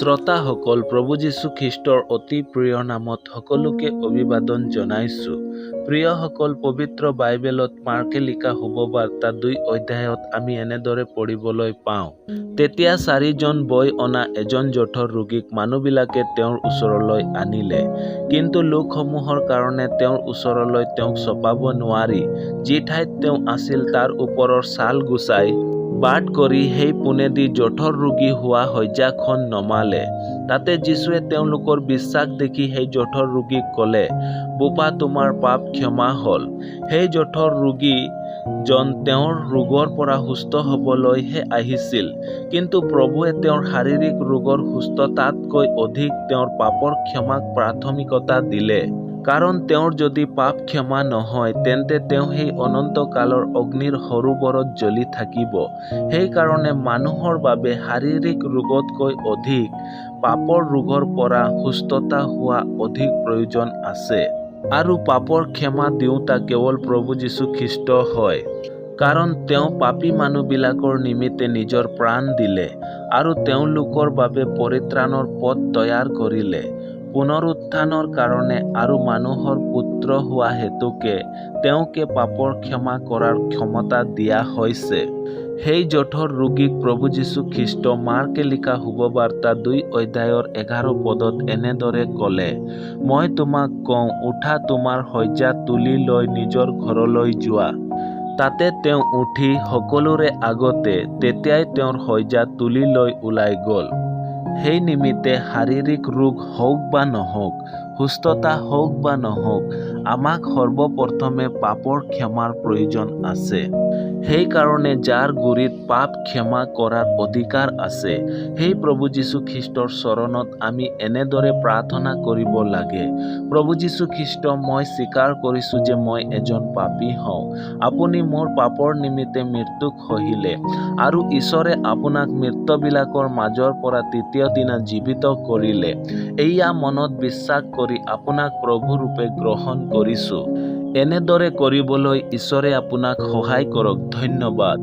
শ্ৰোতাসকল, প্ৰভু যীশু খ্ৰীষ্টৰ অতি প্ৰিয় নামত সকলোকে অভিবাদন জনাইছোঁ। প্ৰিয়সকল, পবিত্ৰ বাইবেলত মাৰ্কে লিখা শুভবাৰ্তা 2 অধ্যায়ত আমি এনেদৰে পঢ়িবলৈ পাওঁ। তেতিয়া 4জন বৈ অনা এজন জঠৰ ৰোগীক মানুহবিলাকে তেওঁৰ ওচৰলৈ আনিলে। কিন্তু লোকসমূহৰ কাৰণে তেওঁৰ ওচৰলৈ তেওঁক চপাব নোৱাৰি যি ঠাইত তেওঁ আছিল তাৰ ওপৰৰ ছাল গুচাই বাট কৰি সেই পোনেদি জঠৰ ৰোগী হোৱা শয্যাখন নমালে। তাতে যীশুৱে তেওঁলোকৰ বিশ্বাস দেখি সেই জঠৰ ৰোগীক ক'লে, বোপা, তোমাৰ পাপ ক্ষমা হ'ল। সেই জঠৰ ৰোগীজন তেওঁৰ ৰোগৰ পৰা সুস্থ হ'বলৈহে আহিছিল, কিন্তু প্ৰভুৱে তেওঁৰ শাৰীৰিক ৰোগৰ সুস্থতাতকৈ অধিক তেওঁৰ পাপৰ ক্ষমাক প্ৰাথমিকতা দিলে। কাৰণ তেওঁৰ যদি পাপ ক্ষমা নহয়, তেন্তে তেওঁ সেই অনন্ত কালৰ অগ্নিৰ সৰোবৰত জ্বলি থাকিব। সেইকাৰণে মানুহৰ বাবে শাৰীৰিক ৰোগতকৈ অধিক পাপৰ ৰোগৰ পৰা সুস্থতা হোৱা অধিক প্ৰয়োজন আছে। আৰু পাপৰ ক্ষমা দিওঁতা কেৱল প্ৰভু যীশু খ্ৰীষ্ট হয়। কাৰণ তেওঁ পাপী মানুহবিলাকৰ নিমিত্তে নিজৰ প্ৰাণ দিলে আৰু তেওঁলোকৰ বাবে পৰিত্ৰাণৰ পথ তৈয়াৰ কৰিলে। পুনৰুত্থানৰ কাৰণে আৰু মানুহৰ পুত্ৰ হোৱা হেতুকে তেওঁকে পাপৰ ক্ষমা কৰাৰ ক্ষমতা দিয়া হৈছে। সেই জঠৰ ৰোগীক প্ৰভু যীশু খ্ৰীষ্ট মাৰ্কে লিখা শুভবাৰ্তা 2 অধ্যায়ৰ 11 পদত এনেদৰে ক'লে, মই তোমাক কওঁ, উঠা, তোমাৰ শয্যা তুলি লৈ নিজৰ ঘৰলৈ যোৱা। তাতে তেওঁ উঠি সকলোৰে আগতে তেতিয়াই তেওঁৰ শয্যা তুলি লৈ ওলাই গ'ল। সেই নিমিত্তে শাৰীৰিক ৰোগ হওক বা নহওক, সুস্থতা হওক বা নহওক, আমাক সৰ্বপ্ৰথমে পাপৰ ক্ষমাৰ প্ৰয়োজন আছে। সেইকাৰণে যাৰ গুৰিত পাপ ক্ষমা কৰাৰ অধিকাৰ আছে, সেই প্ৰভু যীশু খ্ৰীষ্টৰ চৰণত আমি এনেদৰে প্ৰাৰ্থনা কৰিব লাগে, প্ৰভু যীশু খ্ৰীষ্ট, মই স্বীকাৰ কৰিছোঁ যে মই এজন পাপী হওঁ। আপুনি মোৰ পাপৰ নিমিত্তে মৃত্যুক সহিলে আৰু ঈশ্বৰে আপোনাক মৃতবিলাকৰ মাজৰ পৰা তৃতীয় দিনা জীৱিত কৰিলে। এয়া মনত বিশ্বাস কৰি আপোনাক প্ৰভু ৰূপে গ্ৰহণ কৰিছোঁ। এনেদৰে কৰিবলৈ ঈশ্বৰে আপোনাক সহায় কৰক। ধন্যবাদ।